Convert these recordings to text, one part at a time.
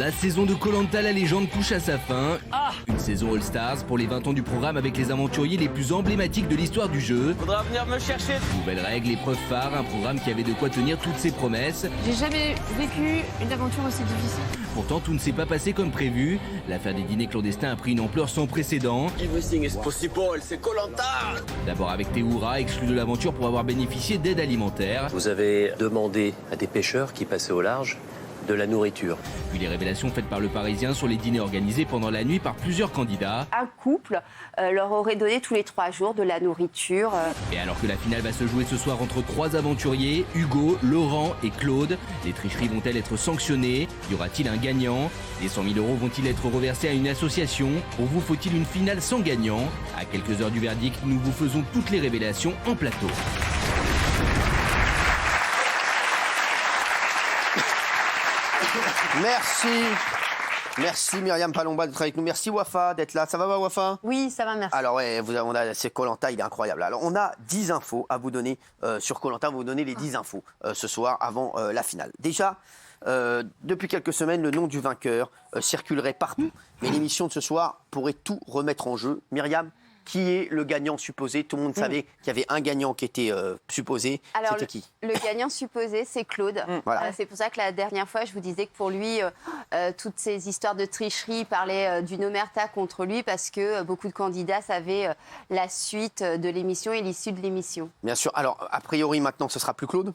La saison de Koh-Lanta, la légende touche à sa fin. Une saison All-Stars pour les 20 ans du programme avec les aventuriers les plus emblématiques de l'histoire du jeu. Faudra venir me chercher. Nouvelles règles, épreuves phares, un programme qui avait de quoi tenir toutes ses promesses. J'ai jamais vécu une aventure aussi difficile. Pourtant, tout ne s'est pas passé comme prévu. L'affaire des dîners clandestins a pris une ampleur sans précédent. Everything is possible, c'est Koh-Lanta. D'abord avec Théoura, exclu de l'aventure pour avoir bénéficié d'aide alimentaire. Vous avez demandé à des pêcheurs qui passaient au large de la nourriture. Puis les révélations faites par le Parisien sur les dîners organisés pendant la nuit par plusieurs candidats. Un couple leur aurait donné tous les 3 jours de la nourriture. Et alors que la finale va se jouer ce soir entre 3 aventuriers, Hugo, Laurent et Claude, les tricheries vont-elles être sanctionnées? Y aura-t-il un gagnant? Les 100 000 € vont-ils être reversés à une association? Pour vous, faut-il une finale sans gagnant? À quelques heures du verdict, nous vous faisons toutes les révélations en plateau. Merci Myriam Palomba d'être avec nous. Merci Wafa d'être là. Ça va Wafa? Oui, ça va, merci. Alors ouais, c'est Koh-Lanta, il est incroyable. Alors on a 10 infos à vous donner sur Koh-Lanta. On va vous donner les 10 infos ce soir avant la finale. Déjà, depuis quelques semaines, le nom du vainqueur circulerait partout. Mais l'émission de ce soir pourrait tout remettre en jeu. Myriam, qui est le gagnant supposé? Tout le monde savait qu'il y avait un gagnant qui était supposé. Alors, c'était qui? Le gagnant supposé, c'est Claude. Voilà. C'est pour ça que la dernière fois, je vous disais que pour lui, toutes ces histoires de tricherie parlaient d'une omerta contre lui parce que beaucoup de candidats savaient la suite de l'émission et l'issue de l'émission. Bien sûr. Alors, a priori, maintenant, ce sera plus Claude?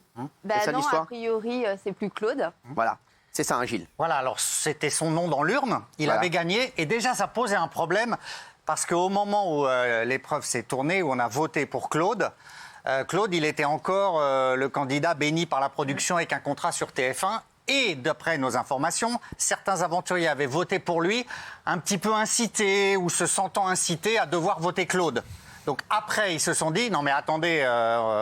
C'est ça Non, l'histoire? a priori, c'est plus Claude. Voilà. C'est ça, hein, Gilles? Voilà, alors c'était son nom dans l'urne, il avait gagné, et déjà ça posait un problème, parce qu'au moment où l'épreuve s'est tournée, où on a voté pour Claude, Claude, il était encore le candidat béni par la production avec un contrat sur TF1, et d'après nos informations, certains aventuriers avaient voté pour lui, un petit peu incités, ou se sentant incités à devoir voter Claude. Donc après, ils se sont dit, non mais attendez,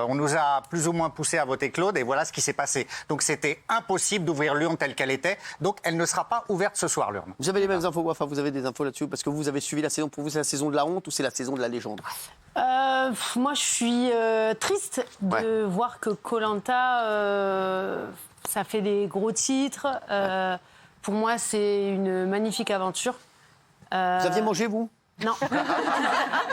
on nous a plus ou moins poussé à voter Claude et voilà ce qui s'est passé. Donc c'était impossible d'ouvrir l'urne telle qu'elle était. Donc elle ne sera pas ouverte ce soir, l'urne. Vous avez les mêmes infos, Wafa? Vous avez des infos là-dessus? Parce que vous avez suivi la saison. Pour vous, c'est la saison de la honte ou c'est la saison de la légende? Moi, je suis triste de voir que Koh-Lanta, ça fait des gros titres. Pour moi, c'est une magnifique aventure. Vous aviez mangé, vous? Non.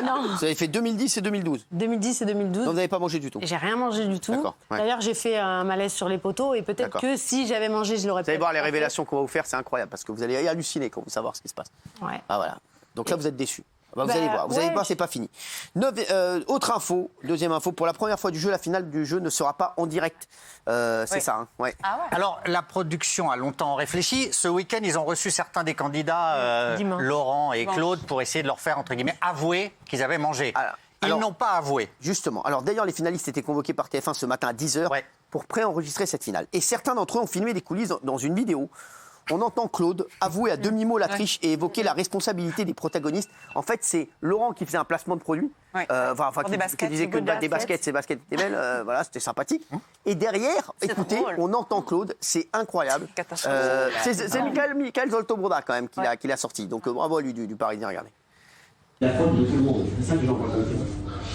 Non. Vous avez fait 2010 et 2012? 2010 et 2012. Non, vous n'avez pas mangé du tout? J'ai rien mangé du tout. D'accord, ouais. D'ailleurs, j'ai fait un malaise sur les poteaux et peut-être que si j'avais mangé, je l'aurais Vous allez peut-être voir les pas fait. révélations qu'on va vous faire, c'est incroyable parce que vous allez halluciner quand vous savoir ce qui se passe. Ouais. Ah voilà. Donc là, vous êtes déçus. Vous allez voir, c'est pas fini. Autre info, deuxième info, pour la première fois du jeu, la finale du jeu ne sera pas en direct. C'est ça, hein, ouais. Ah ouais. Alors, la production a longtemps réfléchi. Ce week-end, ils ont reçu certains des candidats, Dimanche. Laurent et Claude, pour essayer de leur faire, entre guillemets, avouer qu'ils avaient mangé. Ils alors- n'ont pas avoué. Justement. Alors d'ailleurs, les finalistes étaient convoqués par TF1 ce matin à 10h pour préenregistrer cette finale. Et certains d'entre eux ont filmé des coulisses dans une vidéo. On entend Claude avouer à demi-mot la triche et évoquer la responsabilité des protagonistes. En fait, c'est Laurent qui faisait un placement de produit. Qui disait que des baskets, ces baskets étaient belles. Voilà, c'était sympathique. Et derrière, écoutez, on entend Claude. C'est incroyable. C'est Michael Zolto-Broda quand même qui l'a sorti. Donc bravo à lui du Parisien, regardez. La faute de tout le monde, c'est ça que j'en raconte.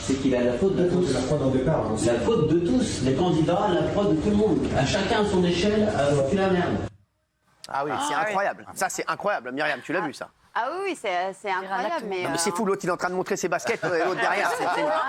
C'est qu'il a la faute de tous. La faute en départ. La faute de tous, les candidats, la faute de tout le monde. À chacun à son échelle, tu la merde. Ah oui, c'est incroyable. Ça, c'est incroyable. Myriam, tu l'as vu, ça? Ah oui, c'est incroyable. Mais, Non, mais c'est fou, l'autre, il est en train de montrer ses baskets, et l'autre derrière.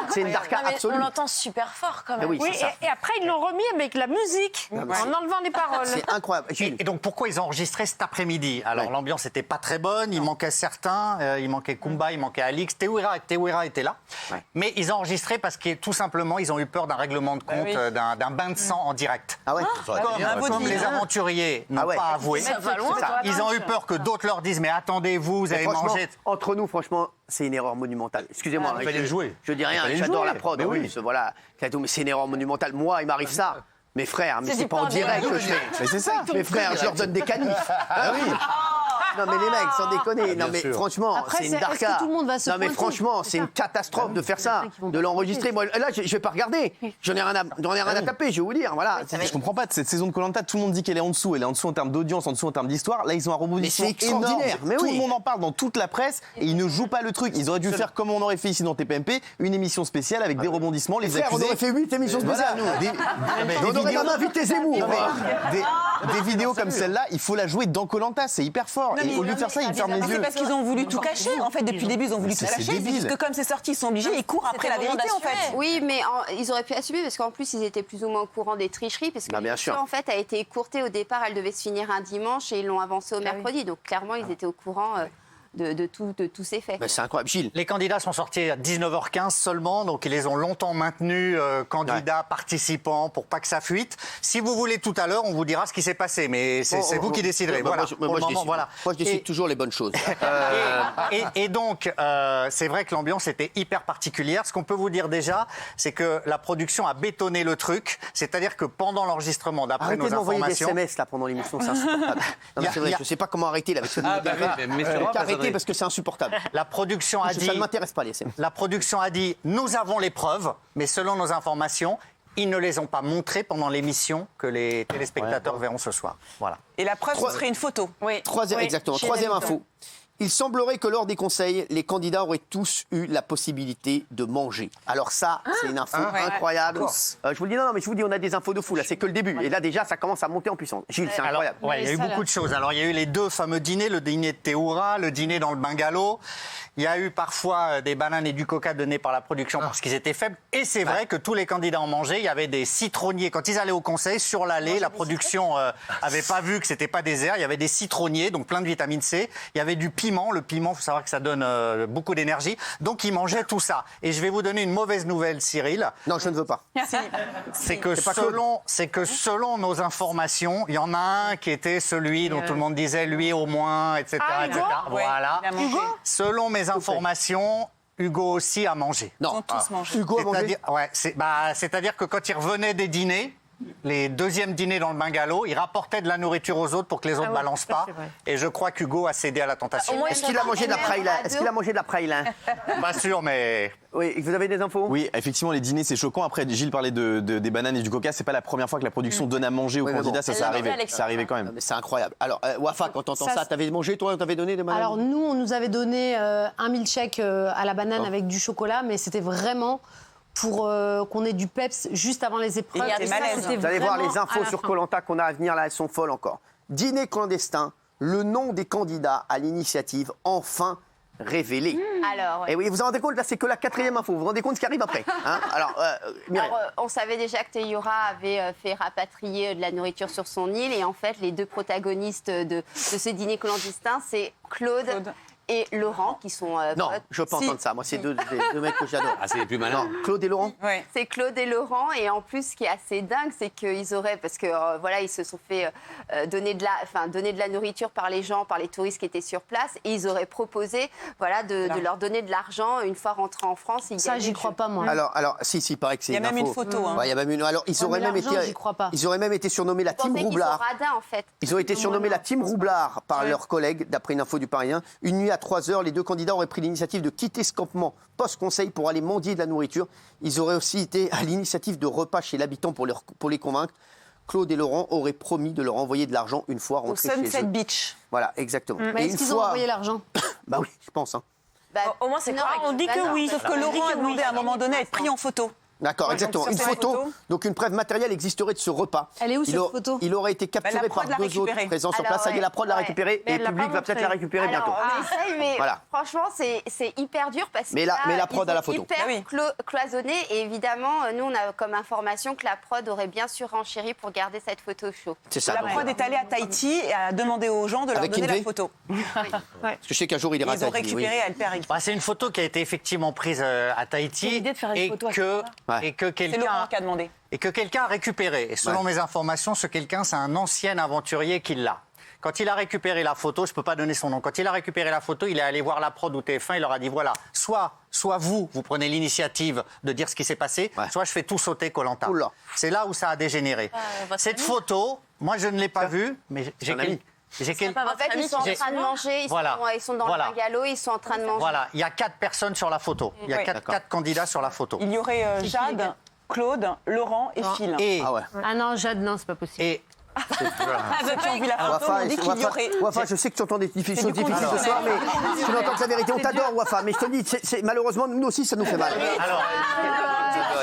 C'est une darka absolue. On l'entend super fort quand même. Oui, c'est ça. Et après, ils l'ont remis avec la musique, en enlevant les paroles. C'est incroyable. Et donc, pourquoi ils ont enregistré cet après-midi? Alors, l'ambiance n'était pas très bonne, il manquait certains, il manquait Kumba, il manquait Alix, Théoura était là. Ouais. Mais ils ont enregistré parce que, tout simplement, ils ont eu peur d'un règlement de compte, d'un bain de sang en direct. Ah ouais? Comme les aventuriers n'ont pas avoué, ils ont eu peur que d'autres leur disent, mais attendez, vous avez mangé... Entre nous, franchement, c'est une erreur monumentale. Excusez-moi. Il fallait le jouer. Je dis rien, Il fallait le j'adore jouer. la prod. Mais en oui. plus, voilà. Mais c'est une erreur monumentale. Moi, il m'arrive ça. Mes frères, mais c'est pas en direct que je fais. Mais c'est ça. Mes frères, je leur donne des canifs. Ah oui. Non mais les mecs, sans déconner. Non mais franchement, Après, c'est une est-ce darka. que tout le monde va se Non mais pointer? franchement, c'est une catastrophe de faire ça, de l'enregistrer. Moi là, je vais pas regarder. J'en ai rien à taper, je vais vous dire. Voilà. Je comprends pas, de cette saison de Koh-Lanta, tout le monde dit qu'elle est en dessous. Elle est en dessous en termes d'audience, en dessous en termes d'histoire. Là, ils ont un rebondissement Mais c'est extraordinaire, énorme. mais Tout oui. le monde en parle dans toute la presse et ils ne jouent pas le truc. Ils auraient dû faire comme on aurait fait ici dans TPMP, une émission spéciale avec des rebondissements, les Frère, on accusés. aurait fait 8 émissions spéciales, nous. On aurait même invité Zemmour. des vidéos comme celle-là, il faut la jouer dans Koh-Lanta, c'est hyper fort. Et au lieu de faire ça, ils ferment les C'est yeux. parce qu'ils ont voulu tout cacher. En fait, depuis le début, ils ont voulu tout C'est cacher. C'est débile. juste que comme c'est sorti, ils sont obligés, ils courent après la vérité, en fait. Oui, mais ils auraient pu assumer parce qu'en plus, ils étaient plus ou moins au courant des tricheries parce que bien sûr. en fait, a été écourtée au départ. Elle devait se finir un dimanche et ils l'ont avancée au mercredi. Donc clairement, ils étaient au courant de tous ces faits. Ben, c'est incroyable. Gilles. Les candidats sont sortis à 19h15 seulement, donc ils les ont longtemps maintenus, candidats, participants, pour pas que ça fuite. Si vous voulez tout à l'heure, on vous dira ce qui s'est passé, mais c'est vous qui déciderez. Moi, Voilà. moi, je décide toujours les bonnes choses. Et donc, c'est vrai que l'ambiance était hyper particulière. Ce qu'on peut vous dire déjà, c'est que la production a bétonné le truc. C'est-à-dire que pendant l'enregistrement, d'après Arrêtez nos de m'envoyer des informations... SMS là, pendant l'émission, c'est insupportable. Non, mais c'est vrai, je ne sais pas comment arrêter là, avec ce niveau de départ. Arrêtez parce que c'est insupportable. La production a dit... Ça ne m'intéresse pas, les SMS. La production a dit, nous avons les preuves, mais selon nos informations, ils ne les ont pas montrées pendant l'émission que les téléspectateurs verront ce soir. Voilà. Et la preuve, ce serait une photo. Oui. Exactement. Troisième info. Il semblerait que lors des conseils, les candidats auraient tous eu la possibilité de manger. Alors ça, c'est une info incroyable. Je vous le dis, non, mais je vous dis, on a des infos de fou, là, c'est que le début. Et là, déjà, ça commence à monter en puissance. Gilles, c'est incroyable. Alors, il y a eu beaucoup de choses. Alors, il y a eu les deux fameux dîners, le dîner de Théoura, le dîner dans le bungalow. Il y a eu parfois des bananes et du coca donnés par la production parce qu'ils étaient faibles. Et c'est vrai que tous les candidats en mangeaient. Il y avait des citronniers. Quand ils allaient au conseil, sur l'allée, la production avait pas vu que c'était pas désert. Il y avait des citronniers, donc plein de vitamine C. Il y avait du piment. Le piment, il faut savoir que ça donne beaucoup d'énergie. Donc, ils mangeaient tout ça. Et je vais vous donner une mauvaise nouvelle, Cyril. Non, je ne veux pas. C'est que selon nos informations, il y en a un qui était celui dont tout le monde disait lui au moins, etc. etc. Voilà. Selon mes informations, Hugo aussi a mangé. Non. Ils ont tous mangé. Hugo a mangé. C'est-à-dire que quand il revenait des dîners, les deuxièmes dîners dans le bungalow, il rapportait de la nourriture aux autres pour que les autres balancent pas. Et je crois qu'Hugo a cédé à la tentation. Est-ce qu'il a mangé de la praïla? Est-ce qu'il a mangé de la praïla? Pas sûr, mais... Oui, vous avez des infos? Oui, effectivement, les dîners, c'est choquant. Après, Gilles parlait des bananes et du coca. C'est pas la première fois que la production donne à manger aux candidats. Ça arrivait quand même. C'est incroyable. Alors, Wafa, quand t'entends ça, t'avais mangé, toi, on t'avait donné des bananes? Alors, nous, on nous avait donné un milkshake à la banane avec du chocolat, mais c'était vraiment pour qu'on ait du peps juste avant les épreuves. Et ça, c'était vous allez voir les vraiment infos à la sur fin. Koh-Lanta qu'on a à venir là, elles sont folles encore. Dîner clandestin, le nom des candidats à l'initiative enfin révélé. Alors, Et oui, vous vous rendez compte, là c'est que la quatrième info, vous vous rendez compte ce qui arrive après, hein? Alors, Myriam. on savait déjà que Théoura avait fait rapatrier de la nourriture sur son île et en fait les deux protagonistes de ce dîner clandestin, c'est Claude et Laurent qui sont Non, potes. je veux pas entendre ça. Moi, c'est deux mecs que j'adore. Ah, c'est les plus malins. Non, Claude et Laurent. Ouais. C'est Claude et Laurent et en plus ce qui est assez dingue c'est qu'ils auraient parce que voilà ils se sont fait donner de la nourriture par les gens, par les touristes qui étaient sur place et ils auraient proposé voilà de leur donner de l'argent une fois rentrés en France. Ça, j'y crois pas, moi. Alors, si, il paraît que c'est Il y a une même info. une photo. Hein. Ouais, il y a même une. Alors, ils auraient mais même l'argent, été. j'y crois pas. Ils auraient même été surnommés la Je team pensais qu'ils sont Roublard. radins en fait. Ils ont été surnommés la team Roublard par leurs collègues, d'après une info du Parisien. Une nuit à 3h, les deux candidats auraient pris l'initiative de quitter ce campement post-conseil pour aller mendier de la nourriture. Ils auraient aussi été à l'initiative de repas chez l'habitant pour les convaincre. Claude et Laurent auraient promis de leur envoyer de l'argent une fois Au rentrés chez Sunset eux. Beach. Voilà, exactement. Mais Et est-ce qu'ils ont envoyé l'argent? Bah oui, je pense. Hein. Au moins c'est correct. On dit que oui, sauf que Laurent a demandé à un moment donné à être pris en photo. D'accord, Ouais, exactement. donc Une sur cette photo, photo. donc une preuve matérielle existerait de ce repas. Elle est où, cette photo? Il aurait été capturé la par prod l'a deux autres récupérée. présents sur Alors, place. Ça y est, la prod l'a ouais. récupérée Mais et elle le l'a public pas va peut-être montré. la récupérer bientôt. On essaye, mais Voilà. franchement, c'est hyper dur parce que Mais la prod ils a la sont photo. hyper Ah oui. cloisonné. Et évidemment, nous, on a comme information que la prod aurait bien surenchéri pour garder cette photo show. C'est ça. La donc, prod est allée à Tahiti et a demandé aux gens de leur Avec donner la Kinvey photo. parce que je sais qu'un jour, il ira à Ils ont Tahiti, récupéré, oui. elle perd. Bah, c'est une photo qui a été effectivement prise à Tahiti Quelle idée de faire une et photo à ce que, moment-là. et que C'est quelqu'un Laurent qui a demandé. et que quelqu'un a récupéré. Et selon mes informations, ce quelqu'un, c'est un ancien aventurier qui l'a. Quand il a récupéré la photo, je ne peux pas donner son nom, quand il a récupéré la photo, il est allé voir la prod ou TF1, il leur a dit voilà, soit vous prenez l'initiative de dire ce qui s'est passé, soit je fais tout sauter Koh-Lanta. Oula. C'est là où ça a dégénéré. Cette photo, moi je ne l'ai pas vue, mais j'ai un ami. En fait, ils sont en train de manger, ils sont dans le bungalow, ils sont en train de manger. Voilà, il y a 4 personnes sur la photo. Il y a Oui. 4 candidats sur la photo. Il y aurait Jade, Claude, Laurent et Phil. Et, Ah ouais. Ah non, Jade, non, c'est pas possible. et Ceux qui ont vu la photo Wafa, ont dit qu'il y aurait... Wafa, je sais que tu entends des choses difficiles du ce soir, mais tu n'entends que la vérité. On t'adore, Wafa, mais je te dis, malheureusement, nous aussi, ça nous fait mal. alors,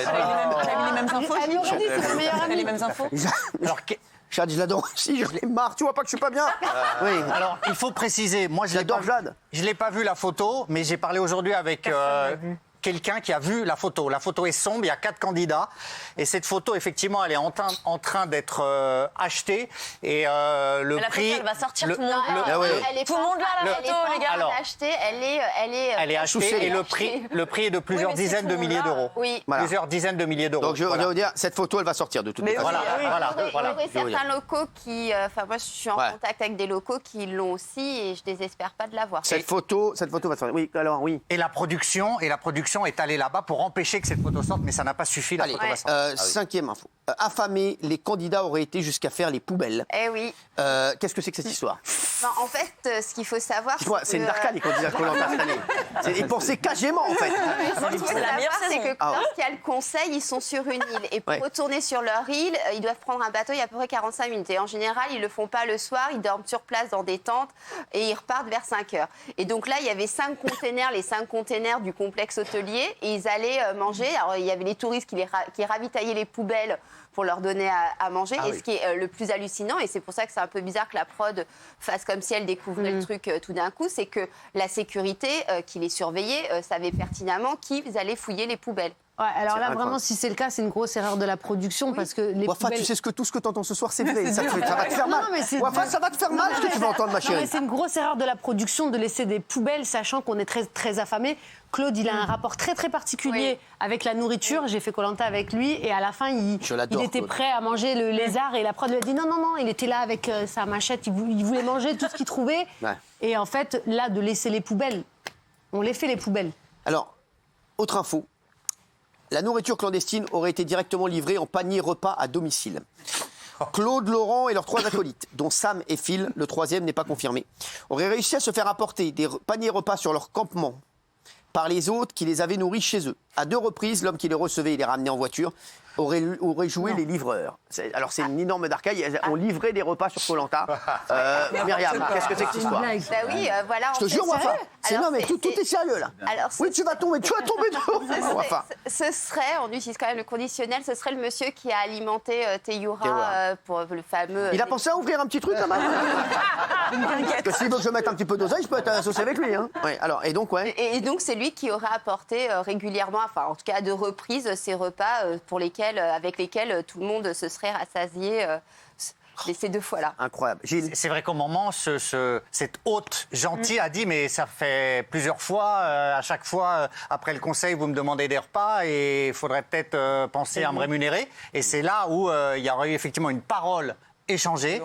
Elle a eu les mêmes infos. Elle lui aurait dit, c'est le meilleur Elle a les ami. mêmes infos. alors, Jade, je l'adore aussi, je l'ai marre. Tu vois pas que je suis pas bien Oui. Alors, il faut préciser, moi, J'adore Jade. Je l'ai pas vu la photo, mais j'ai parlé aujourd'hui avec quelqu'un qui a vu la photo. La photo est sombre, il y a 4 candidats. Et cette photo, effectivement, elle est en train d'être achetée. Et le la prix... photo, elle va sortir, tout le monde Tout le monde là, la photo, les gars. Alors, achetée, elle est achetée et le prix est de plusieurs dizaines de milliers d'euros. Oui. Voilà. Plusieurs dizaines de milliers d'euros. Donc je vais vous dire, cette photo, elle va sortir de toute façon. Voilà. Il y aurait certains locaux qui... Enfin, moi, je suis en contact avec des locaux qui l'ont aussi et je désespère pas de l'avoir. Cette photo va sortir. Oui, alors oui. Et la production est allée là-bas pour empêcher que cette photo sorte, mais ça n'a pas suffi, la photo va sortir. 5e info. Affamés, les candidats auraient été jusqu'à faire les poubelles. Eh oui. Qu'est-ce que c'est que cette histoire? En fait, ce qu'il faut savoir, c'est une darka, les candidats Koh-Lanta cette année. Ils pensaient cagément, en fait. Ce qu'il faut savoir, c'est que Ah ouais. lorsqu'il y a le conseil, ils sont sur une île. Et pour retourner sur leur île, ils doivent prendre un bateau, il y a à peu près 45 minutes. Et en général, ils le font pas le soir, ils dorment sur place dans des tentes et ils repartent vers 5 heures. Et donc là, il y avait 5 containers, les 5 containers du complexe hôtelier, et ils allaient manger. Alors, il y avait les touristes qui ravitaillaient les poubelles pour leur donner à manger. Et ce qui est le plus hallucinant, et c'est pour ça que c'est un peu bizarre que la prod fasse comme si elle découvrait le truc tout d'un coup, c'est que la sécurité qui les surveillait savait pertinemment qui allait fouiller les poubelles. Ouais, alors là, vraiment, si c'est le cas, c'est une grosse erreur de la production parce que les Wafa, poubelles... tu sais tout ce que tu entends ce soir, c'est vrai. Ça va te faire mal. Wafa, ça va te faire mal ce que tu vas entendre, ma chérie. C'est une grosse erreur de la production de laisser des poubelles, sachant qu'on est très, très affamés. Claude, il a un rapport très, très particulier avec la nourriture. J'ai fait Koh-Lanta avec lui et à la fin, il était prêt à manger le lézard et la prod lui a dit non, il était là avec sa machette, il voulait manger tout ce qu'il trouvait. Ouais. Et en fait, là, de laisser les poubelles, on les fait les poubelles. Alors, autre info. La nourriture clandestine aurait été directement livrée en panier repas à domicile. Claude, Laurent et leurs 3 acolytes, dont Sam et Phil, le 3e n'est pas confirmé, auraient réussi à se faire apporter des paniers repas sur leur campement par les hôtes qui les avaient nourris chez eux. À 2 reprises, l'homme qui les recevait et les ramenait en voiture aurait joué les livreurs. Alors c'est une énorme darkaille. On livrait des repas sur Koh-Lanta. Myriam, qu'est-ce que c'est que cette histoire? Bah oui, voilà. Je te jure, Wafa. Non, mais tout est sérieux là. Alors, oui, tu vas tomber dedans. Wafa. Ce serait, on utilise quand même le conditionnel, ce serait le monsieur qui a alimenté Teyura pour le fameux. Il a pensé à ouvrir un petit truc là-bas. Parce que s'il veut que je mette un petit peu d'oseille, je peux être associé avec lui. Hein. Ouais, alors, et donc, Et donc, c'est lui qui aurait apporté régulièrement, enfin, en tout cas à 2 reprises, ces repas avec lesquels tout le monde se serait rassasié ces 2 fois-là. Incroyable. C'est vrai qu'au moment, cette hôte gentille a dit mais ça fait plusieurs fois, à chaque fois, après le conseil, vous me demandez des repas et il faudrait peut-être penser à me rémunérer. Et c'est là où il y aurait eu effectivement une parole échangée,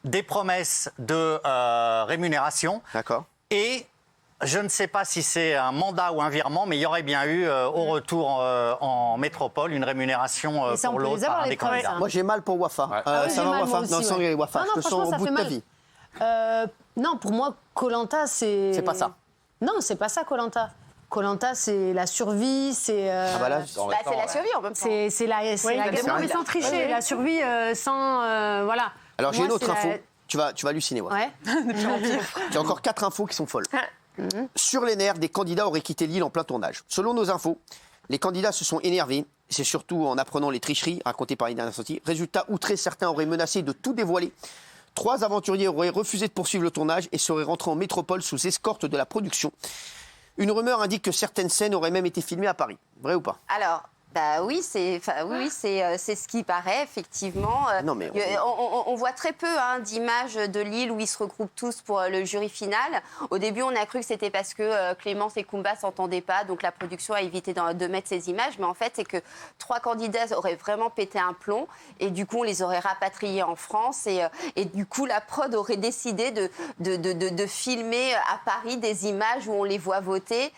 des promesses de rémunération. D'accord. Et je ne sais pas si c'est un mandat ou un virement, mais il y aurait bien eu au retour en métropole une rémunération pour l'autre par un des candidats. Moi j'ai mal pour Wafa. Ça va Wafa? Non, sans Wafa, je te sens au bout de ta vie. Non, pour moi, Koh-Lanta, c'est... C'est pas ça. Non, c'est pas ça, Koh-Lanta. Koh-Lanta, c'est la survie, c'est... c'est la survie en même temps. C'est la non, mais sans tricher, la survie sans... voilà. Alors j'ai une autre info. Tu vas halluciner, Wafa. Ouais. J'ai encore 4 infos qui sont folles. Sur les nerfs, des candidats auraient quitté l'île en plein tournage. Selon nos infos, les candidats se sont énervés. C'est surtout en apprenant les tricheries racontées par Ina Nassanti. Résultat, outrés, certains auraient menacé de tout dévoiler. 3 aventuriers auraient refusé de poursuivre le tournage et seraient rentrés en métropole sous escorte de la production. Une rumeur indique que certaines scènes auraient même été filmées à Paris. Vrai ou pas? Alors, bah oui, c'est ce qui paraît, effectivement. Non, mais on voit très peu d'images de l'île où ils se regroupent tous pour le jury final. Au début, on a cru que c'était parce que Clémence et Kumba s'entendaient pas, donc la production a évité de mettre ces images. Mais en fait, c'est que 3 candidats auraient vraiment pété un plomb et du coup, on les aurait rapatriés en France. Et du coup, la prod aurait décidé de filmer à Paris des images où on les voit voter.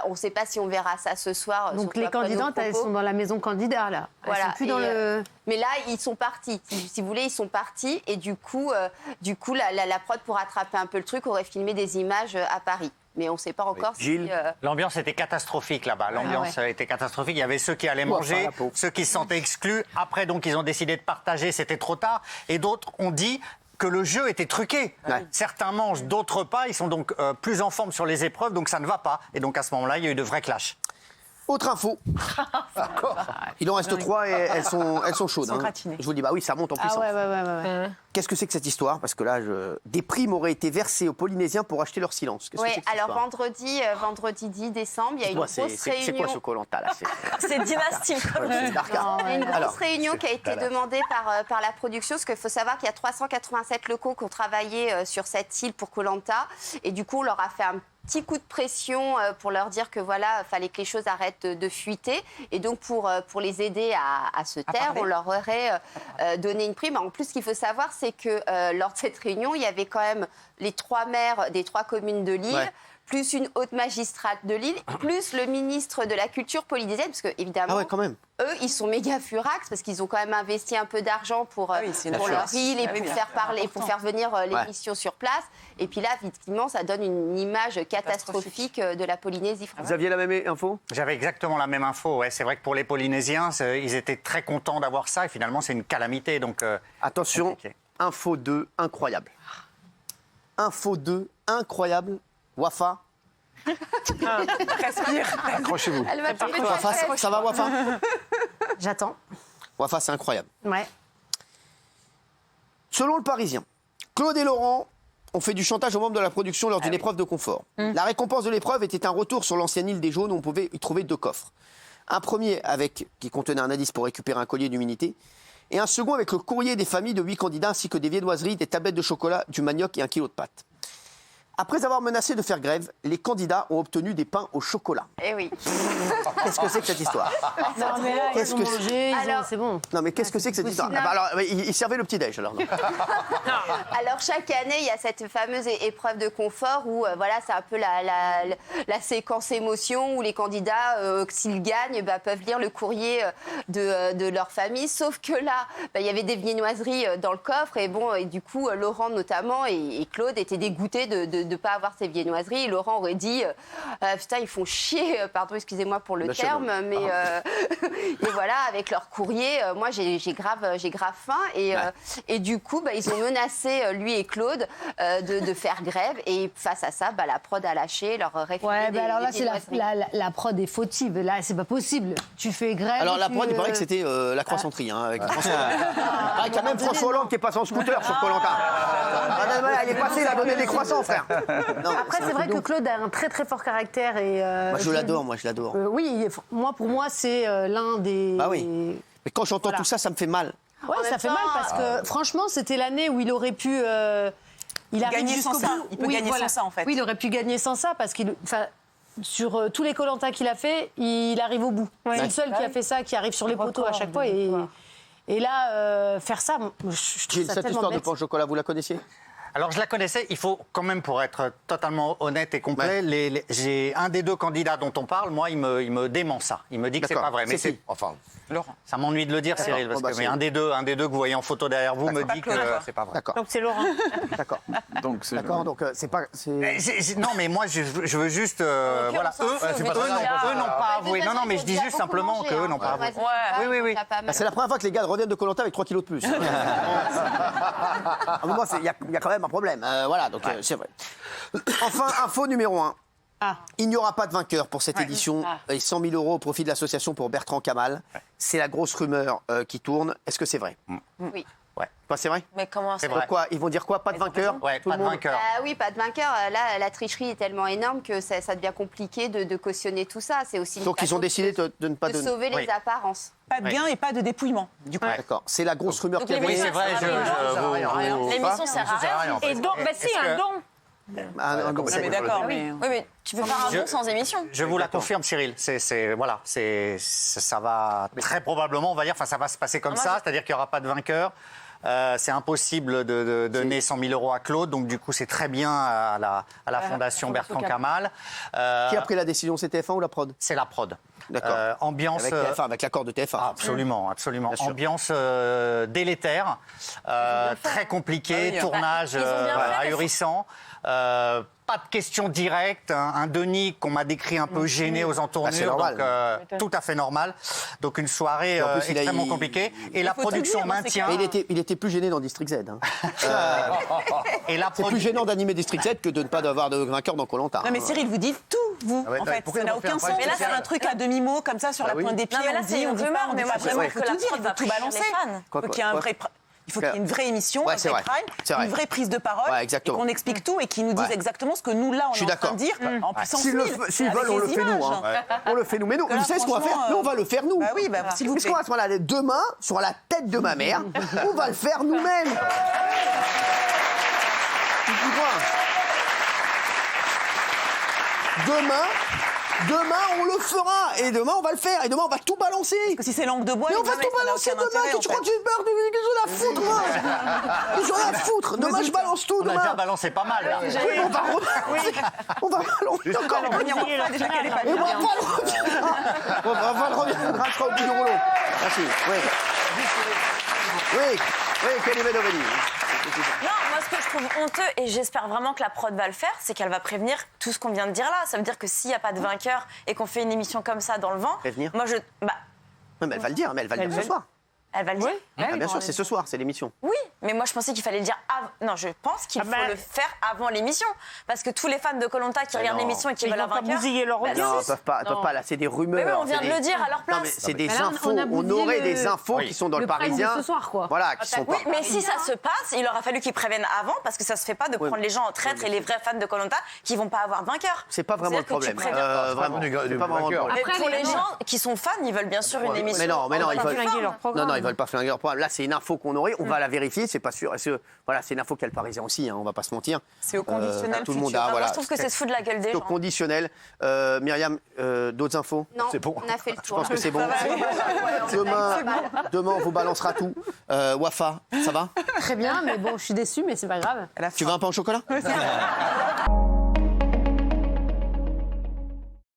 On ne sait pas si on verra ça ce soir. Donc les candidates, elles sont dans la maison candidat, là. Voilà. Sont plus dans le... Mais là, ils sont partis. Si vous voulez, ils sont partis. Et du coup la prod, pour rattraper un peu le truc, aurait filmé des images à Paris. Mais on ne sait pas encore si... L'ambiance était catastrophique là-bas. L'ambiance était catastrophique. Il y avait ceux qui allaient manger, ceux qui se sentaient exclus. Après, donc, ils ont décidé de partager. C'était trop tard. Et d'autres ont dit que le jeu était truqué. Ouais. Certains mangent, d'autres pas. Ils sont donc plus en forme sur les épreuves. Donc, ça ne va pas. Et donc, à ce moment-là, il y a eu de vrais clashs. Autre info. Il en reste 3 et elles sont chaudes. Hein. Je vous dis, bah oui, ça monte en puissance. Ouais. Qu'est-ce que c'est que cette histoire? Parce que là, des primes auraient été versées aux Polynésiens pour acheter leur silence. Oui, alors vendredi 10 décembre, il y a une grosse réunion. C'est quoi ce Koh-Lanta là? C'est Dynasty. Une grosse réunion qui a été demandée par la production, parce qu'il faut savoir qu'il y a 387 locaux qui ont travaillé sur cette île pour Koh-Lanta. Et du coup, on leur a fait un petit coup de pression pour leur dire que voilà, fallait que les choses arrêtent de fuiter. Et donc, pour les aider à se taire, on leur aurait donné une prime. En plus, ce qu'il faut savoir, c'est que lors de cette réunion, il y avait quand même les 3 maires des 3 communes de l'île, plus une haute magistrate de l'île, plus le ministre de la Culture polynésienne, parce que évidemment, eux, ils sont méga furax, parce qu'ils ont quand même investi un peu d'argent pour leur île et pour faire parler, pour faire venir l'émission sur place. Et puis là, effectivement, ça donne une image catastrophique de la Polynésie française. Vous aviez la même info? J'avais exactement la même info. Ouais. C'est vrai que pour les Polynésiens, ils étaient très contents d'avoir ça, et finalement, c'est une calamité. Donc, attention, info 2, incroyable. Info 2, incroyable. Wafa. Respire. Accrochez-vous. Wafa, ça va, Wafa? J'attends. Wafa, c'est incroyable. Ouais. Selon le Parisien, Claude et Laurent ont fait du chantage aux membres de la production lors d'une épreuve de confort. La récompense de l'épreuve était un retour sur l'ancienne île des Jaunes où on pouvait y trouver 2 coffres. Un premier qui contenait un indice pour récupérer un collier d'humidité et un second avec le courrier des familles de 8 candidats ainsi que des viennoiseries, des tablettes de chocolat, du manioc et 1 kilo de pâtes. Après avoir menacé de faire grève, les candidats ont obtenu des pains au chocolat. Eh oui. Qu'est-ce que c'est que cette histoire? Non, mais là, ils ont mangé, c'est bon. Non, mais qu'est-ce que c'est que cette histoire? Alors, ils servaient le petit-déj, alors. Non. Alors, chaque année, il y a cette fameuse épreuve de confort où, voilà, c'est un peu la séquence émotion où les candidats, s'ils gagnent, peuvent lire le courrier de leur famille. Sauf que là, il y avait des viennoiseries dans le coffre et bon, et du coup, Laurent notamment et Claude étaient dégoûtés de ne pas avoir ces viennoiseries. Et Laurent aurait dit putain, ils font chier, pardon, excusez-moi pour le terme, mais et voilà, avec leur courrier, moi j'ai grave faim. Et du coup, ils ont menacé lui et Claude de faire grève. Et face à ça, la prod a lâché, leur aurait filé alors là, c'est la prod est fautive. Là, c'est pas possible. Tu fais grève. Alors la prod, il paraît que c'était la croissanterie, avec François. Il y a même François Hollande qui est passé en scooter sur Koh-Lanta. Il est passé, il a donné des croissants, frère. Non, après, c'est vrai que Claude a un très très fort caractère. Et, moi, je l'adore. Oui, pour moi, c'est l'un des... Bah oui. Mais quand j'entends tout ça, ça me fait mal. Ouais, ça fait mal parce que franchement, c'était l'année où il aurait pu... il gagner sans ça. Il peut gagner sans ça, en fait. Oui, il aurait pu gagner sans ça parce qu'il... Sur tous les Koh-Lanta qu'il a fait, il arrive au bout. C'est le seul qui a fait ça, qui arrive sur les poteaux à chaque fois. Et là, faire ça, je trouve ça cette histoire de pain au chocolat, vous la connaissiez? Alors, je la connaissais. Il faut quand même, pour être totalement honnête et complet, j'ai un des 2 candidats dont on parle, moi, il me dément ça. Il me dit que c'est pas vrai. Mais c'est... Enfin, Laurent. Ça m'ennuie de le dire, Cyril, parce que un des deux que vous voyez en photo derrière vous me dit que c'est pas vrai. D'accord. Donc, c'est Laurent. D'accord. Donc, c'est pas... Non, mais moi, je veux juste... voilà, eux n'ont pas avoué. Non, mais je dis juste simplement qu'eux n'ont pas avoué. Oui. C'est la première fois que les gars reviennent de Koh-Lanta avec 3 kilos de plus. Moi, il y a quand même un problème. Voilà, donc c'est vrai. Enfin, info numéro 1. Il n'y aura pas de vainqueur pour cette édition et 100 000 € au profit de l'association pour Bertrand Kamal. C'est la grosse rumeur qui tourne. Est-ce que c'est vrai? Oui. C'est vrai? Mais comment ça? Pourquoi? Ils vont dire quoi? Pas de vainqueur? Pas de vainqueur. Oui, pas de vainqueur. Là, la tricherie est tellement énorme que ça devient compliqué de cautionner tout ça. C'est aussi donc ils ont décidé de ne pas donner. De sauver les apparences. Pas de gain et pas de dépouillement, du coup. D'accord. C'est la grosse rumeur qui a Oui, c'est vrai. L'émission sert à rien. Et donc, si, un don. Mais d'accord, mais... Oui, mais tu peux faire un don sans émission. Je vous la confirme, Cyril. Ça va très probablement, on va dire, ça va se passer comme ça, c'est-à-dire qu'il n'y aura pas de vainqueur. C'est impossible de donner 100 000 € à Claude, donc du coup c'est très bien à la Fondation Bertrand Kamal. Qui a pris la décision? C'est TF1 ou la prod? C'est la prod. D'accord. Ambiance avec TF1, avec l'accord de TF1. Absolument. Ambiance délétère, très compliquée, tournage ahurissant. pas de questions directes. Un Denis qu'on m'a décrit un peu gêné aux entournures, donc tout à fait normal. Donc une soirée extrêmement compliquée. Et la production maintient... Il était plus gêné dans District Z. C'est plus gênant d'animer District Z que de ne pas avoir de vainqueur dans Koh-Lanta. Non mais Cyril, vous dites tout, vous, en fait. Ça n'a aucun sens. Mais là, c'est un truc à demi-mot, comme ça, sur la pointe des pieds. On dit, on dit pas, mais moi, vraiment que la prod va tout balancer. Il faut qu'il y ait une vraie émission, un vrai prime, une vraie prise de parole, et qu'on explique tout et qu'ils nous disent exactement ce que nous, là, on est en train de dire en puissance 1000. S'ils veulent, on le fait nous. On le fait nous. Mais nous, vous savez ce qu'on va faire? Nous, on va le faire nous. S'il vous plaît. Parce qu'on va se voilà, demain, sur la tête de ma mère, on va le faire nous-mêmes. Demain, on le fera. Et demain, on va le faire. Et demain, on va tout balancer. Parce que si c'est langue de bois, mais on va tout balancer demain. Tu crois que j'ai peur de la foutre, moi? J'ai rien à foutre. Demain, je balance tout. On a déjà balancé pas mal. Là. On va balancer encore. On va le reviendra au bout du rouleau. Merci. Oui, Kelly Dovelli. Non, moi ce que je trouve honteux, et j'espère vraiment que la prod va le faire, c'est qu'elle va prévenir tout ce qu'on vient de dire là. Ça veut dire que s'il n'y a pas de vainqueur et qu'on fait une émission comme ça dans le vent, prévenir. Moi je... Oui, mais elle va le dire, ce soir. Elle va le dire. Bien sûr, c'est ce soir, c'est l'émission. Oui, mais moi je pensais qu'il fallait le dire avant. Non, je pense qu'il faut le faire avant l'émission. Parce que tous les fans de Koh-Lanta qui regardent l'émission et qui veulent un vainqueur... Non, ils ne peuvent pas, là, c'est des rumeurs. Mais on vient de le dire à leur place. Non, mais c'est des infos. On aurait des infos qui sont dans le Parisien. Ce soir, quoi. Voilà, qui sont Oui, mais si ça se passe, il aura fallu qu'ils préviennent avant, parce que ça se fait pas de prendre les gens en traître et les vrais fans de Koh-Lanta qui vont pas avoir de vainqueur. C'est pas vraiment le problème. Vraiment, c'est pas vraiment le problème. Pour les gens qui sont fans, ils veulent bien sûr une émission. Mais non, ils veulent pas flinguer leur programme. Là, c'est une info qu'on aurait, on va la vérifier, c'est pas sûr. Voilà, c'est une info qu'il y a le Parisien aussi, on va pas se mentir. C'est au conditionnel. Tout le monde a, voilà. Moi, je trouve que c'est se foutre de la gueule des gens. Au conditionnel. Myriam, d'autres infos? Non, on a fait le tour. Je pense que c'est bon. Demain, on vous balancera tout. Wafa, ça va? Très bien, mais bon, je suis déçue, mais c'est pas grave. Tu veux un pain au chocolat?